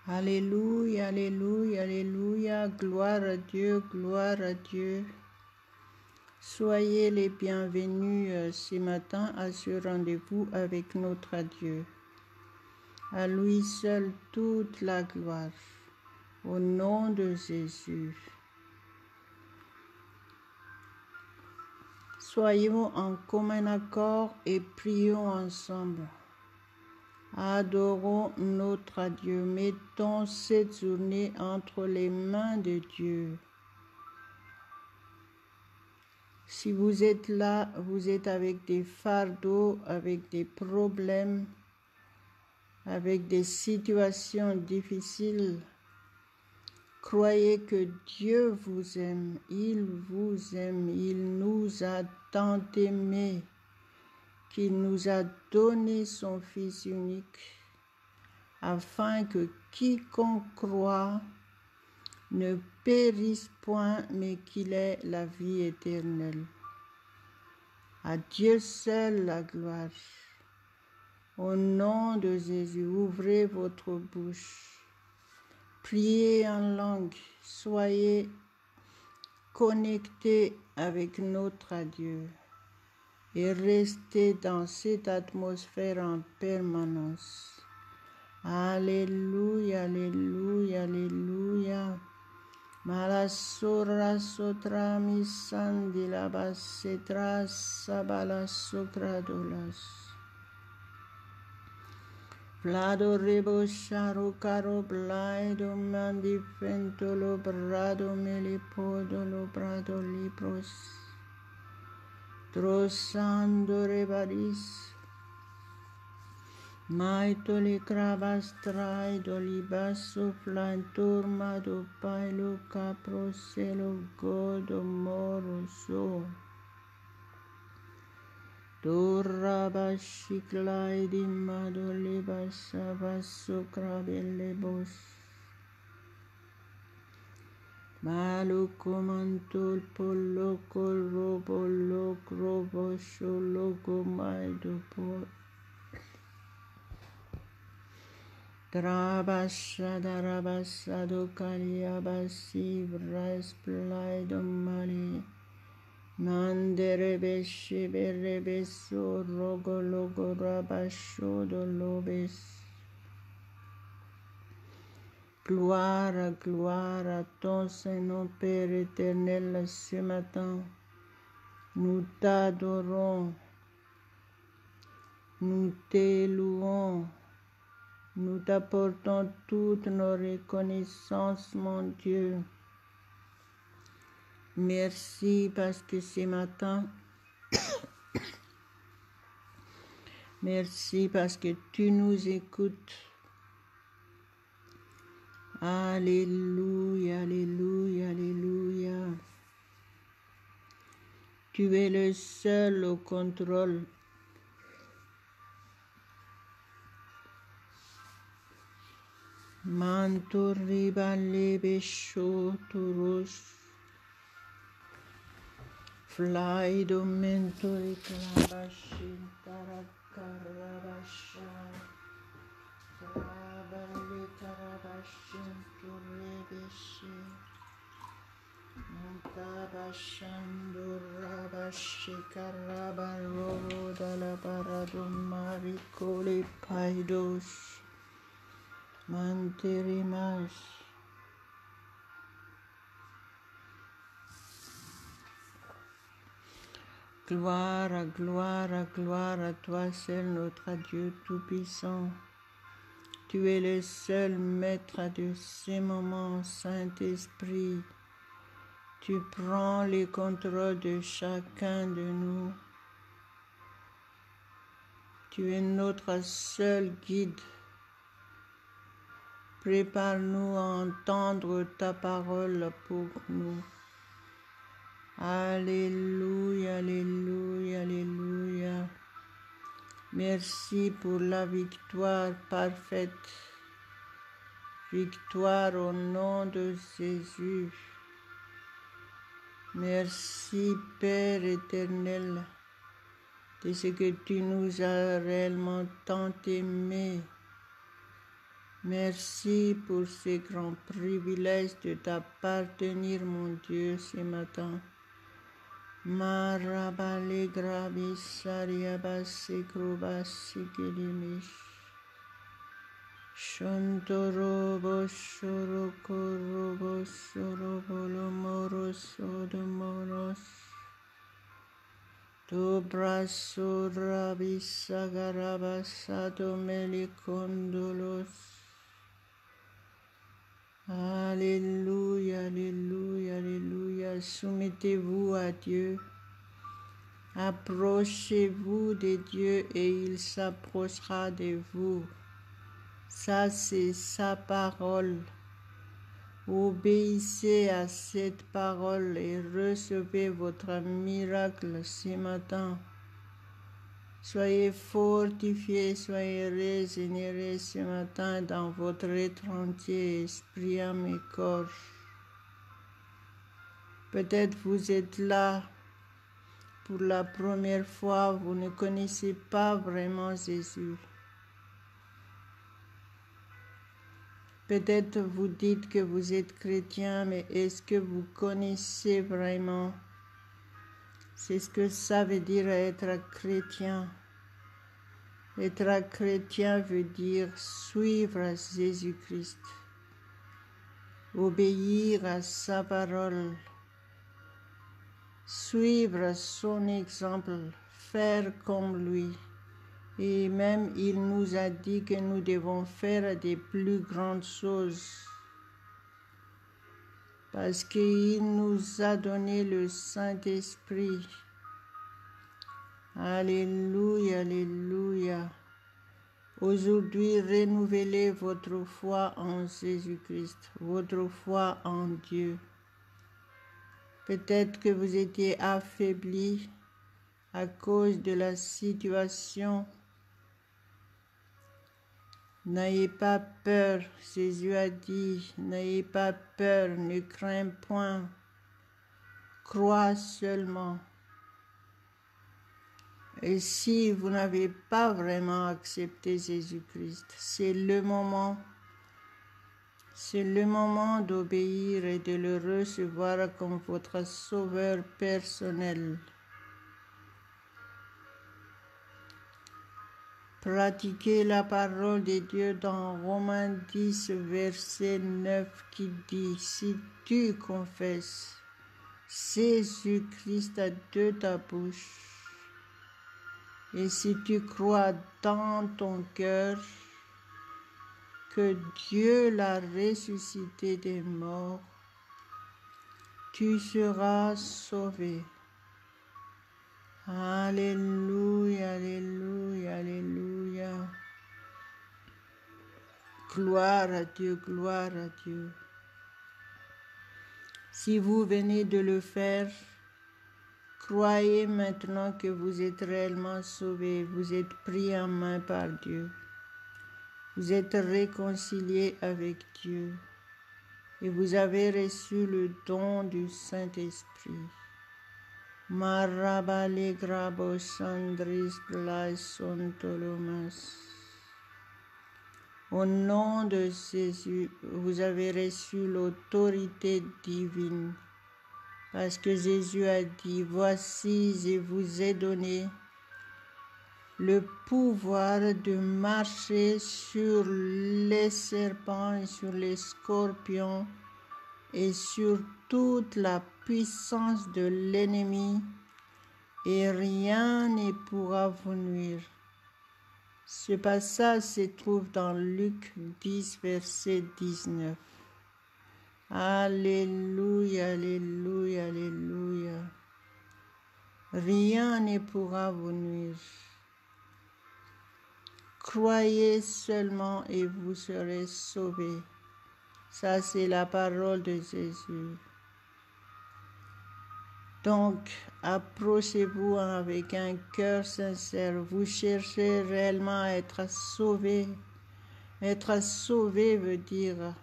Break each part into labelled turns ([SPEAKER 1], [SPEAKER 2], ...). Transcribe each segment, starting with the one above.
[SPEAKER 1] Alléluia, alléluia, alléluia, gloire à Dieu, gloire à Dieu. Soyez les bienvenus ce matin à ce rendez-vous avec notre Dieu. À lui seul toute la gloire. Au nom de Jésus. Soyons en commun accord et prions ensemble. Adorons notre Dieu. Mettons cette journée entre les mains de Dieu. Si vous êtes là, vous êtes avec des fardeaux, avec des problèmes, avec des situations difficiles. Croyez que Dieu vous aime, il vous aime, il nous a tant aimés qu'il nous a donné son Fils unique, afin que quiconque croit ne périsse point, mais qu'il ait la vie éternelle. À Dieu seul la gloire. Au nom de Jésus, ouvrez votre bouche. Priez en langue, soyez connectés avec notre Dieu et restez dans cette atmosphère en permanence. Alléluia, alléluia, alléluia. Malasura sotra misandi labasetra sabala sokradolas. Vlado rebo sharo caro blaido mandi fentolo brado melipodolo brado libros. Trosando rebaris. Maitoli cravas traido libasso flanturma do pailo caproselo godo moroso. Doraba shiklai di madole basava sokrabele bos. Maluko mantul poloko robo lokrobo sholoko maido po. Trabasha darabasa do kaliabasi vrasplaido mali. Mandere beshe berebeso rogo logo rabasho dolobes. Gloire, gloire à ton Saint-Nom, Père éternel, ce matin. Nous t'adorons, nous t'élouons, nous t'apportons toutes nos reconnaissances, mon Dieu. Merci parce que ce matin, merci parce que tu nous écoutes. Alléluia, alléluia, alléluia. Tu es le seul au contrôle. Manto ribale besho turus. Fly domento e clabashin tarakarabasha. Trabale karabashin turebeshi. Montabashando rabashi karabaro dalla parado maricole paidos. Manterimas. Gloire, gloire, gloire à toi seul, notre Dieu Tout-Puissant. Tu es le seul maître de ces moments, Saint-Esprit. Tu prends le contrôle de chacun de nous. Tu es notre seul guide. Prépare-nous à entendre ta parole pour nous. Alléluia, alléluia, alléluia. Merci pour la victoire parfaite. Victoire au nom de Jésus. Merci Père éternel de ce que tu nous as réellement tant aimés. Merci pour ce grand privilège de t'appartenir, mon Dieu, ce matin. Marabale grabi sariabasi krubasi kilimish. Shantorobo shorokorobo sorobolo moros odomoros. Dobraso rabisa garabasado melikondolos. Alléluia, alléluia, alléluia. Soumettez-vous à Dieu. Approchez-vous de Dieu et il s'approchera de vous. Ça, c'est sa parole. Obéissez à cette parole et recevez votre miracle ce matin. Soyez fortifiés, soyez régénérés ce matin dans votre être entier, esprit, âme et corps. Peut-être vous êtes là pour la première fois, vous ne connaissez pas vraiment Jésus. Peut-être vous dites que vous êtes chrétien, mais est-ce que vous connaissez vraiment? C'est ce que ça veut dire être chrétien. Être chrétien veut dire suivre Jésus-Christ, obéir à sa parole, suivre son exemple, faire comme lui. Et même il nous a dit que nous devons faire des plus grandes choses parce qu'il nous a donné le Saint-Esprit. Alléluia, alléluia. Aujourd'hui, renouvelez votre foi en Jésus-Christ, votre foi en Dieu. Peut-être que vous étiez affaibli à cause de la situation. N'ayez pas peur, Jésus a dit, n'ayez pas peur, ne crains point, crois seulement. Et si vous n'avez pas vraiment accepté Jésus-Christ, c'est le moment d'obéir et de le recevoir comme votre sauveur personnel. Pratiquez la parole de Dieu dans Romains 10, verset 9 qui dit « Si tu confesses Jésus-Christ de ta bouche et si tu crois dans ton cœur que Dieu l'a ressuscité des morts, tu seras sauvé. » Alléluia, alléluia, alléluia. Gloire à Dieu, gloire à Dieu. Si vous venez de le faire, croyez maintenant que vous êtes réellement sauvés, vous êtes pris en main par Dieu. Vous êtes réconciliés avec Dieu et vous avez reçu le don du Saint-Esprit. Marabale grabo sandris blaesontolomas. Au nom de Jésus, vous avez reçu l'autorité divine. Parce que Jésus a dit, voici, je vous ai donné le pouvoir de marcher sur les serpents et sur les scorpions et sur toute la puissance de l'ennemi, et rien ne pourra vous nuire. Ce passage se trouve dans Luc 10, verset 19. Alléluia, alléluia, alléluia. Rien ne pourra vous nuire. Croyez seulement et vous serez sauvés. Ça, c'est la parole de Jésus. Donc, approchez-vous avec un cœur sincère. Vous cherchez réellement à être sauvé. Être sauvé veut dire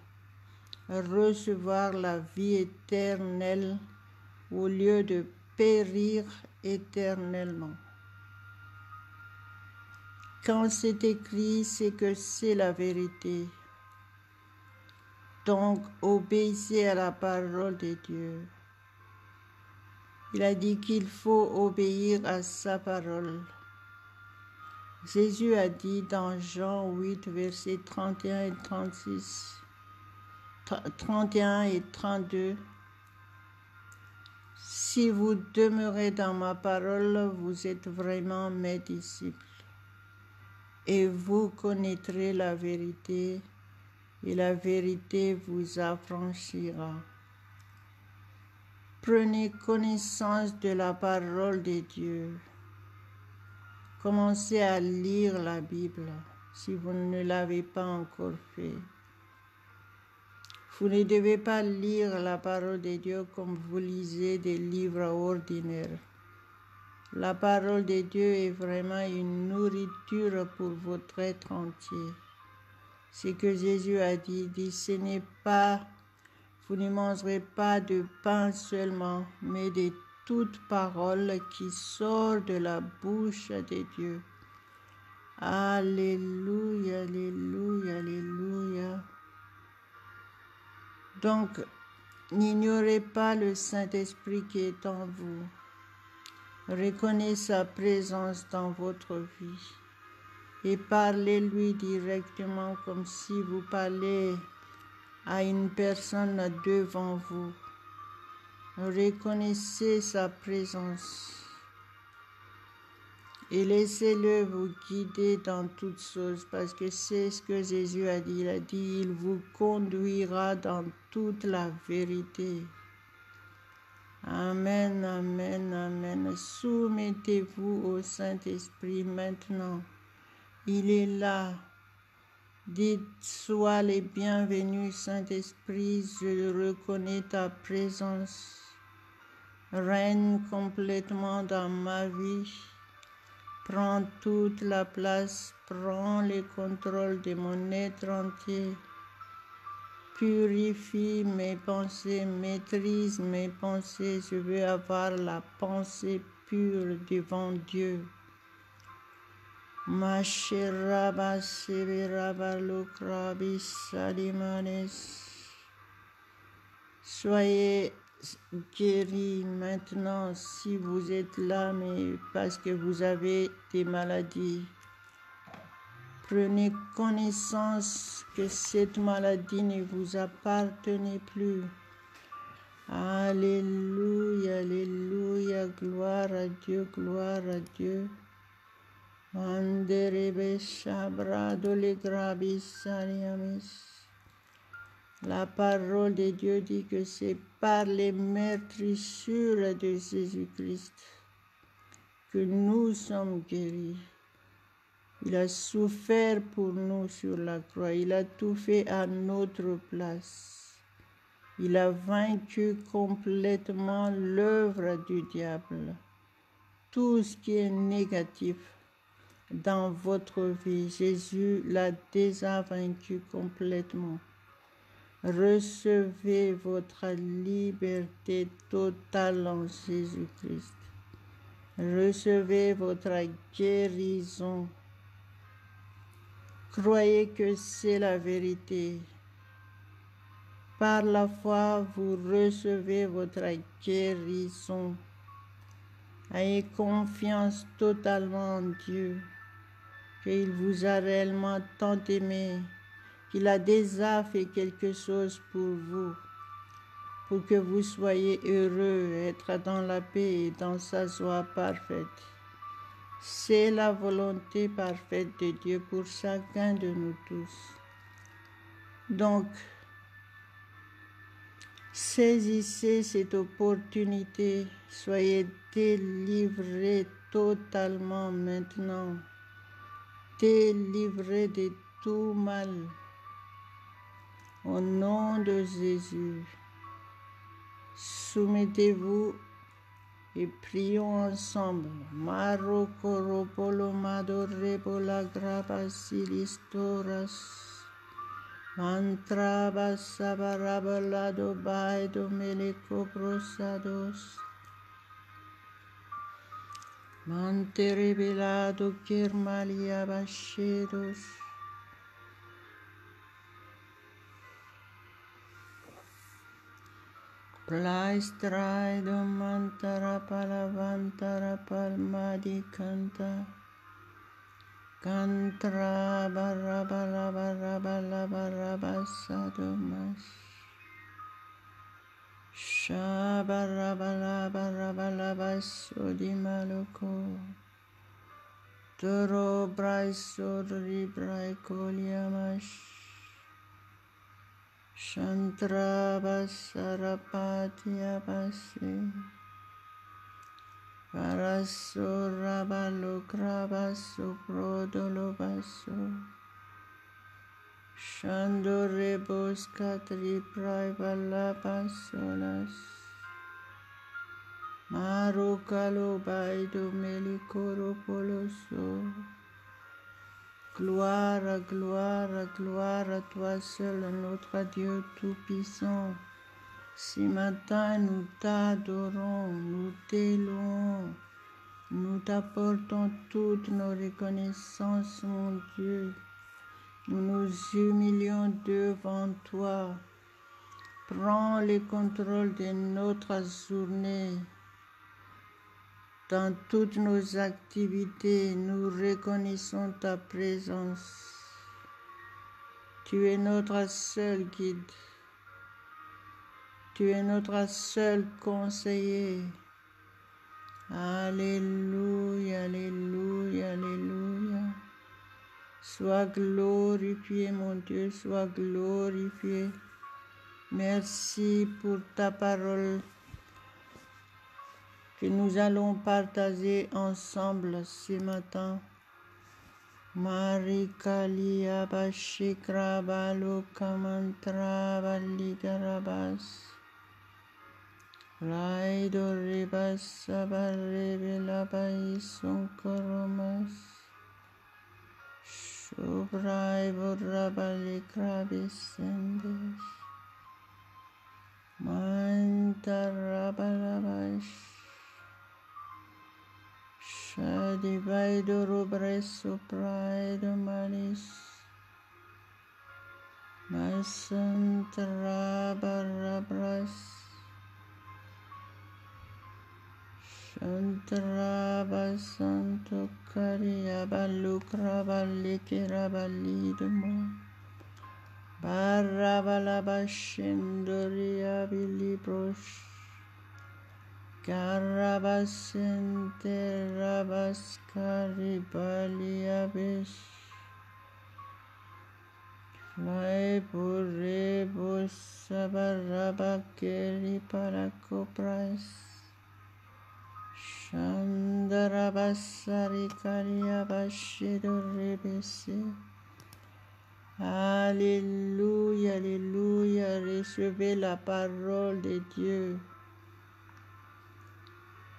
[SPEAKER 1] recevoir la vie éternelle au lieu de périr éternellement. Quand c'est écrit, c'est que c'est la vérité. Donc, obéissez à la parole de Dieu. Il a dit qu'il faut obéir à sa parole. Jésus a dit dans Jean 8, versets 31 et 36, 31 et 32, « Si vous demeurez dans ma parole, vous êtes vraiment mes disciples, et vous connaîtrez la vérité, et la vérité vous affranchira. » Prenez connaissance de la parole de Dieu. Commencez à lire la Bible si vous ne l'avez pas encore fait. Vous ne devez pas lire la parole de Dieu comme vous lisez des livres ordinaires. La parole de Dieu est vraiment une nourriture pour votre être entier. Ce que Jésus a dit, ce n'est pas, vous ne mangerez pas de pain seulement, mais de toute parole qui sort de la bouche de Dieu. Alléluia, alléluia, alléluia. Donc, n'ignorez pas le Saint-Esprit qui est en vous. Reconnaissez sa présence dans votre vie et parlez-lui directement comme si vous parlez à une personne devant vous. Reconnaissez sa présence et laissez-le vous guider dans toutes choses parce que c'est ce que Jésus a dit. Il a dit, il vous conduira dans toute la vérité. Amen, amen, amen. Soumettez-vous au Saint-Esprit maintenant. Il est là. Dites, sois les bienvenus, Saint-Esprit, je reconnais ta présence. Règne complètement dans ma vie. Prends toute la place, prends le contrôle de mon être entier. Purifie mes pensées, maîtrise mes pensées. Je veux avoir la pensée pure devant Dieu. Mashiraba Sibiraba Lukrabi Salimanes. Soyez guéris maintenant si vous êtes là, mais parce que vous avez des maladies. Prenez connaissance que cette maladie ne vous appartenait plus. Alléluia, alléluia, gloire à Dieu, gloire à Dieu. Anderebe shabrado le grabis saliamis. La parole de Dieu dit que c'est par les meurtrissures de Jésus-Christ que nous sommes guéris. Il a souffert pour nous sur la croix. Il a tout fait à notre place. Il a vaincu complètement l'œuvre du diable. Tout ce qui est négatif dans votre vie, Jésus l'a déjà vaincu complètement. Recevez votre liberté totale en Jésus-Christ. Recevez votre guérison. Croyez que c'est la vérité. Par la foi, vous recevez votre guérison. Ayez confiance totalement en Dieu, qu'il vous a réellement tant aimé, qu'il a déjà fait quelque chose pour vous, pour que vous soyez heureux, être dans la paix et dans sa joie parfaite. C'est la volonté parfaite de Dieu pour chacun de nous tous. Donc, saisissez cette opportunité, soyez délivrés totalement maintenant, délivrés de tout mal. Au nom de Jésus, soumettez-vous et prions ensemble. Maro koropolo madorebola grabasilistoras. Mantra basabarabalado baedo meleko prosados. Manterebelado kermalia bashedos. Plaistraido mantara palavantara palmadi canta. Cantra barra barra barra barra barra bassa domas. Shabara barra barra barra basso di maluco. Toro braiso ribrai coliamash. Shantra basarapati abasi. Paraso rabalo cravaso prodolo basso. Shandorebos catri praivala basolas. Marocalo baido melicoro poloso. Gloire, gloire, gloire à toi seul, notre Dieu tout-puissant. Ce matin, nous t'adorons, nous t'élouons, nous t'apportons toutes nos reconnaissances, mon Dieu. Nous nous humilions devant toi. Prends le contrôle de notre journée. Dans toutes nos activités, nous reconnaissons ta présence. Tu es notre seul guide. Tu es notre seul conseiller. Alléluia, alléluia, alléluia. Sois glorifié, mon Dieu, sois glorifié. Merci pour ta parole que nous allons partager ensemble ce matin. Marikalia Bashikra Baluka Mantra Validarabas. Raido Rebas Sabarevela Baison Koromas. Shubrai Burabali Krabisendes. Mantarabalabas. Shadivaido Rubreso Praido Malis. Masantrabarabras. Shantraba Santo Caria Balukra Balikira Balidmo Barabalaba Shendoria Bilibrosh Carabasente Rabascari Baliabish Flaibure Sabarabakeri Paracopras Shandarabasari Kariabashido Rebese. Alléluia, alléluia, recevez la parole de Dieu.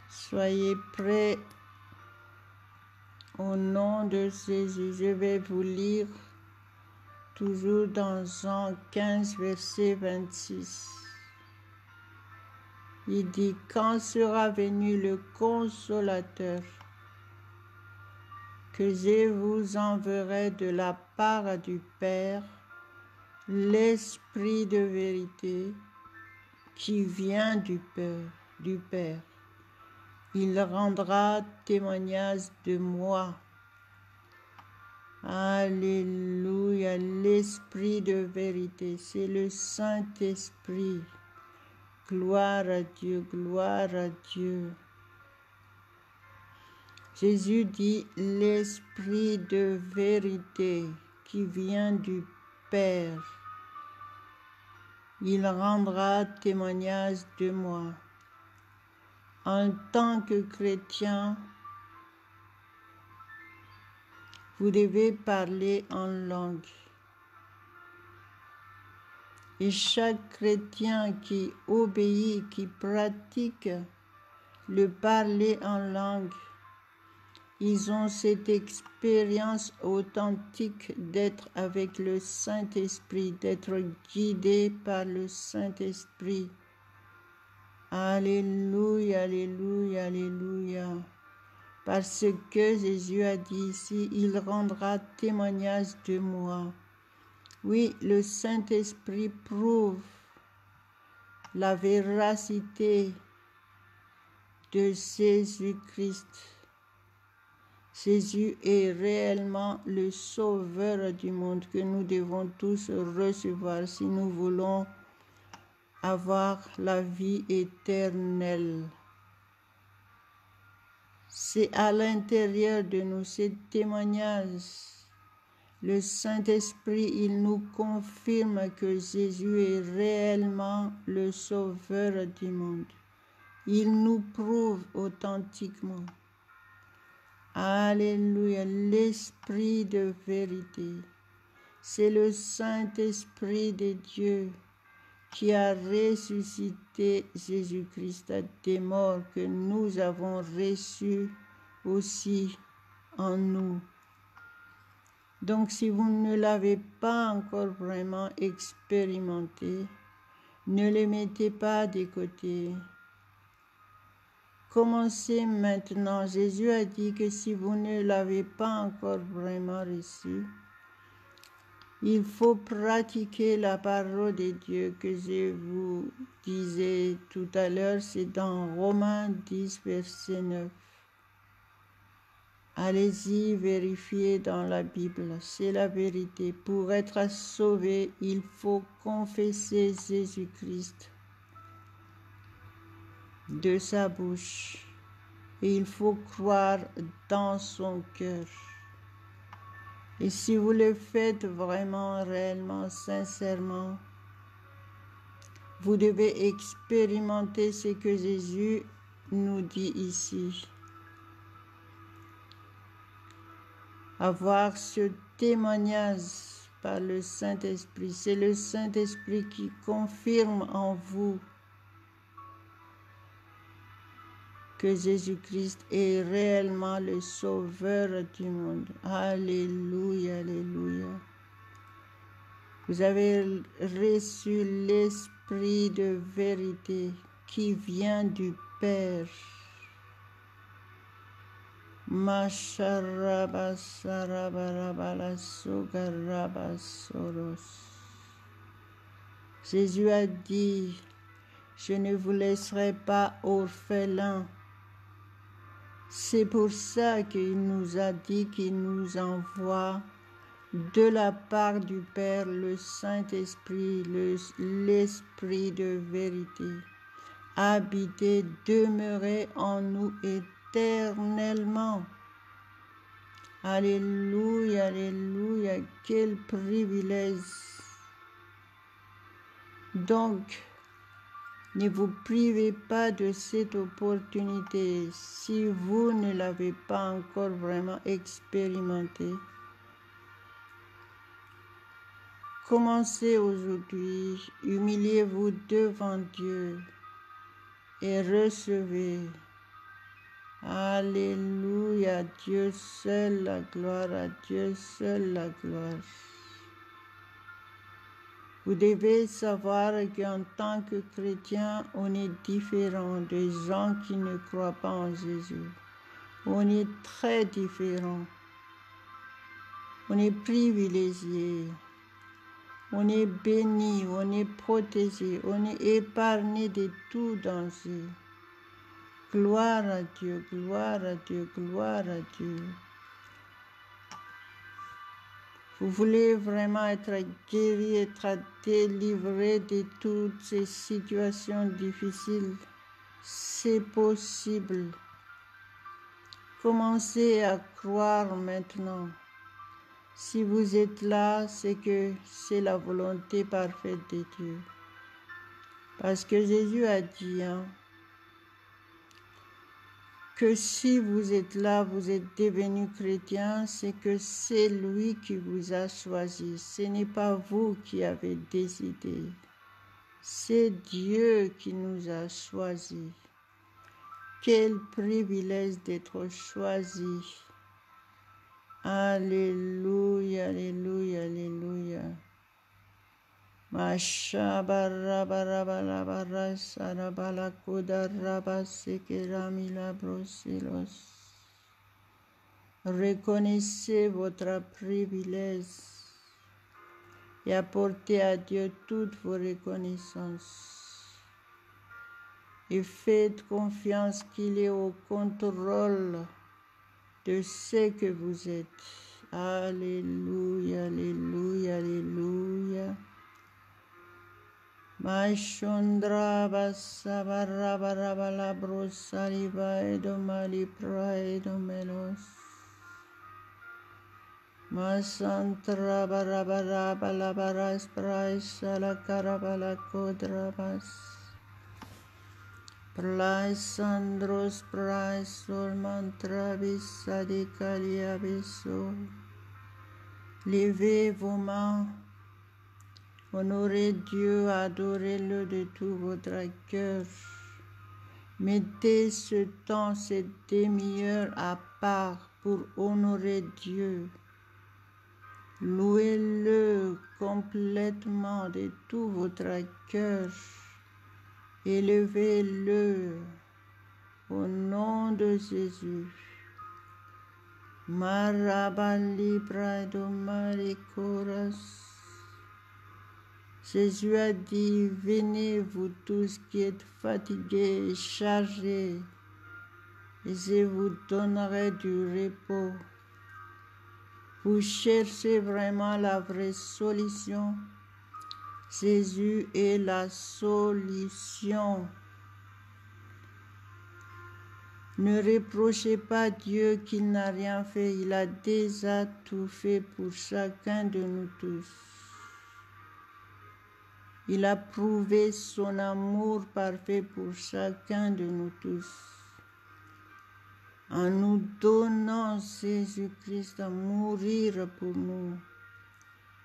[SPEAKER 1] Soyez prêts au nom de Jésus. Je vais vous lire toujours dans Jean 15, verset 26. Il dit, quand sera venu le Consolateur, que je vous enverrai de la part du Père, l'Esprit de vérité qui vient du Père. Il rendra témoignage de moi. Alléluia, l'Esprit de vérité, c'est le Saint-Esprit. Gloire à Dieu, gloire à Dieu. Jésus dit l'Esprit de vérité qui vient du Père. Il rendra témoignage de moi. En tant que chrétien, vous devez parler en langue. Et chaque chrétien qui obéit, qui pratique le parler en langue, ils ont cette expérience authentique d'être avec le Saint-Esprit, d'être guidés par le Saint-Esprit. Alléluia, alléluia, alléluia. Parce que Jésus a dit ici, il rendra témoignage de moi. Oui, le Saint-Esprit prouve la véracité de Jésus-Christ. Jésus est réellement le sauveur du monde que nous devons tous recevoir si nous voulons avoir la vie éternelle. C'est à l'intérieur de nous, ces témoignages. Le Saint-Esprit, il nous confirme que Jésus est réellement le sauveur du monde. Il nous prouve authentiquement. Alléluia, l'Esprit de vérité. C'est le Saint-Esprit de Dieu qui a ressuscité Jésus-Christ des morts que nous avons reçu aussi en nous. Donc si vous ne l'avez pas encore vraiment expérimenté, ne le mettez pas de côté. Commencez maintenant. Jésus a dit que si vous ne l'avez pas encore vraiment reçu, il faut pratiquer la parole de Dieu que je vous disais tout à l'heure. C'est dans Romains 10, verset 9. Allez-y, vérifiez dans la Bible, c'est la vérité. Pour être sauvé, il faut confesser Jésus-Christ de sa bouche et il faut croire dans son cœur. Et si vous le faites vraiment, réellement, sincèrement, vous devez expérimenter ce que Jésus nous dit ici. Avoir ce témoignage par le Saint-Esprit. C'est le Saint-Esprit qui confirme en vous que Jésus-Christ est réellement le sauveur du monde. Alléluia, alléluia. Vous avez reçu l'Esprit de vérité qui vient du Père. Jésus a dit, je ne vous laisserai pas orphelins. C'est pour ça qu'il nous a dit qu'il nous envoie de la part du Père le Saint-Esprit, l'Esprit de vérité. Habiter, demeurer en nous éternellement. Alléluia, alléluia, quel privilège. Donc, ne vous privez pas de cette opportunité si vous ne l'avez pas encore vraiment expérimenté. Commencez aujourd'hui, humiliez-vous devant Dieu et recevez. Alléluia, Dieu seul la gloire, à Dieu seul la gloire. Vous devez savoir qu'en tant que chrétien, on est différent des gens qui ne croient pas en Jésus. On est très différent. On est privilégié. On est béni, on est protégé, on est épargné de tout danger. Gloire à Dieu, gloire à Dieu, gloire à Dieu. Vous voulez vraiment être guéri, être délivré de toutes ces situations difficiles. C'est possible. Commencez à croire maintenant. Si vous êtes là, c'est que c'est la volonté parfaite de Dieu. Parce que Jésus a dit que si vous êtes là, vous êtes devenu chrétien, c'est que c'est lui qui vous a choisi. Ce n'est pas vous qui avez décidé. C'est Dieu qui nous a choisis. Quel privilège d'être choisi. Alléluia, alléluia, alléluia. Reconnaissez votre privilège et apportez à Dieu toutes vos reconnaissances. et faites confiance qu'il est au contrôle de ce que vous êtes. Alléluia, alléluia, alléluia. Maishondra basabarabarabala brosaliba edomali praedomelos. Masantra barabarabalabaras praisala karabala kodrabas. Praisandros praisol mantravis sadikaliabiso. Levez vos mains. Honorez Dieu, adorez-le de tout votre cœur. Mettez ce temps, cette demi-heure à part pour honorer Dieu. Louez-le complètement de tout votre cœur. Élevez-le au nom de Jésus. Marabali prado marikoras. Jésus a dit, venez vous tous qui êtes fatigués et chargés, et je vous donnerai du repos. Vous cherchez vraiment la vraie solution. Jésus est la solution. Ne reprochez pas Dieu qu'il n'a rien fait. Il a déjà tout fait pour chacun de nous tous. Il a prouvé son amour parfait pour chacun de nous tous. En nous donnant Jésus-Christ à mourir pour nous.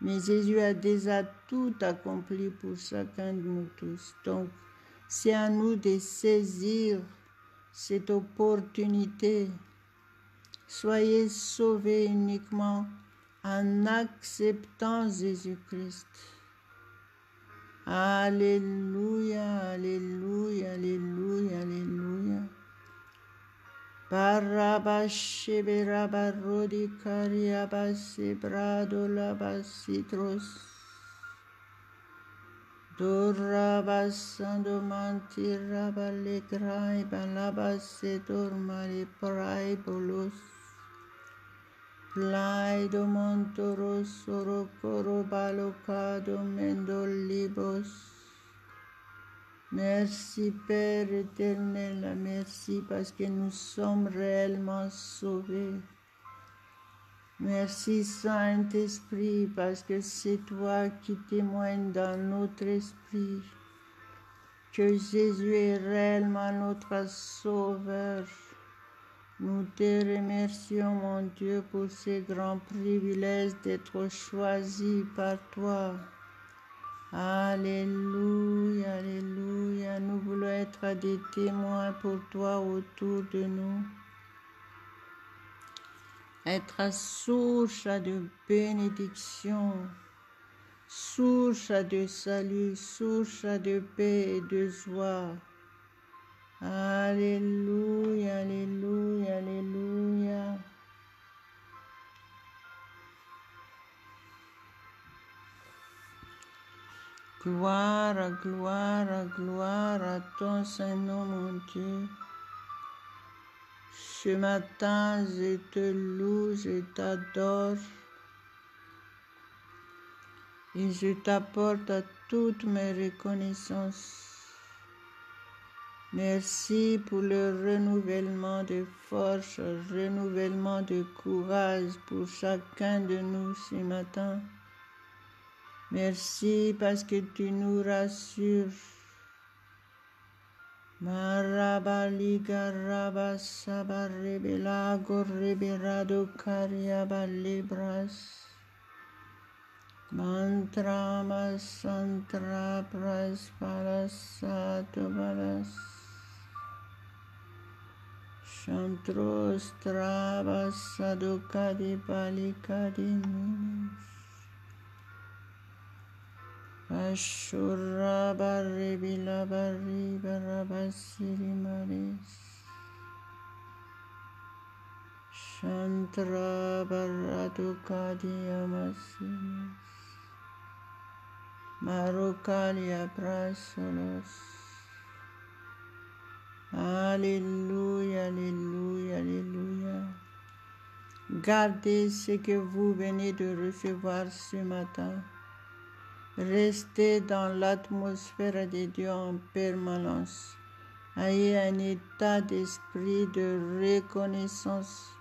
[SPEAKER 1] Mais Jésus a déjà tout accompli pour chacun de nous tous. Donc, c'est à nous de saisir cette opportunité. Soyez sauvés uniquement en acceptant Jésus-Christ. Alléluia, alléluia, alléluia, alléluia. Barabasheberabarodi kariabasebradolabasitros. Dorabasandomantirabalegrai balabasedormalipraibolos. Plaido montoros sorocoro balocado mendolibos. Merci Père éternel, merci parce que nous sommes réellement sauvés. Merci Saint-Esprit parce que c'est toi qui témoignes dans notre esprit que Jésus est réellement notre Sauveur. Nous te remercions, mon Dieu, pour ce grand privilège d'être choisi par toi. Alléluia, alléluia. Nous voulons être des témoins pour toi autour de nous. Être source de bénédiction, source de salut, source de paix et de joie. Alléluia, alléluia, alléluia. Gloire, gloire, gloire à ton Saint-Nom, mon Dieu. Ce matin, je te loue, je t'adore et je t'apporte à toutes mes reconnaissances. Merci pour le renouvellement de force, renouvellement de courage pour chacun de nous ce matin. Merci parce que tu nous rassures. Marabaligaraba sabarebela gorreberado cariabalebras. Mantra masantra praspalasado balas. Chantros travas sadokadi balikadinis. Ashura baribila baribara basiri maris. Chantra baradukadi amasinis. Marukalia prasolos. Alléluia, alléluia, alléluia. Gardez ce que vous venez de recevoir ce matin. Restez dans l'atmosphère de Dieu en permanence. Ayez un état d'esprit de reconnaissance,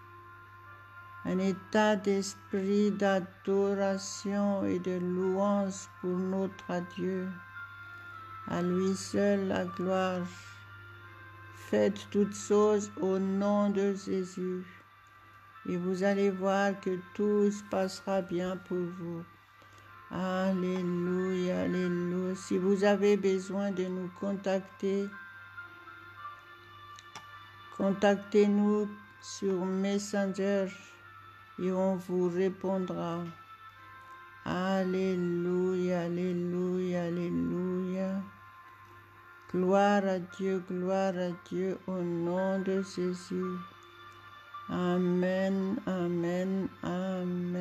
[SPEAKER 1] un état d'esprit d'adoration et de louange pour notre Dieu. À lui seul la gloire. Faites toutes choses au nom de Jésus et vous allez voir que tout se passera bien pour vous. Alléluia, alléluia. Si vous avez besoin de nous contacter, contactez-nous sur Messenger et on vous répondra. Alléluia, alléluia, alléluia. Gloire à Dieu, au nom de Jésus. Amen, amen, amen.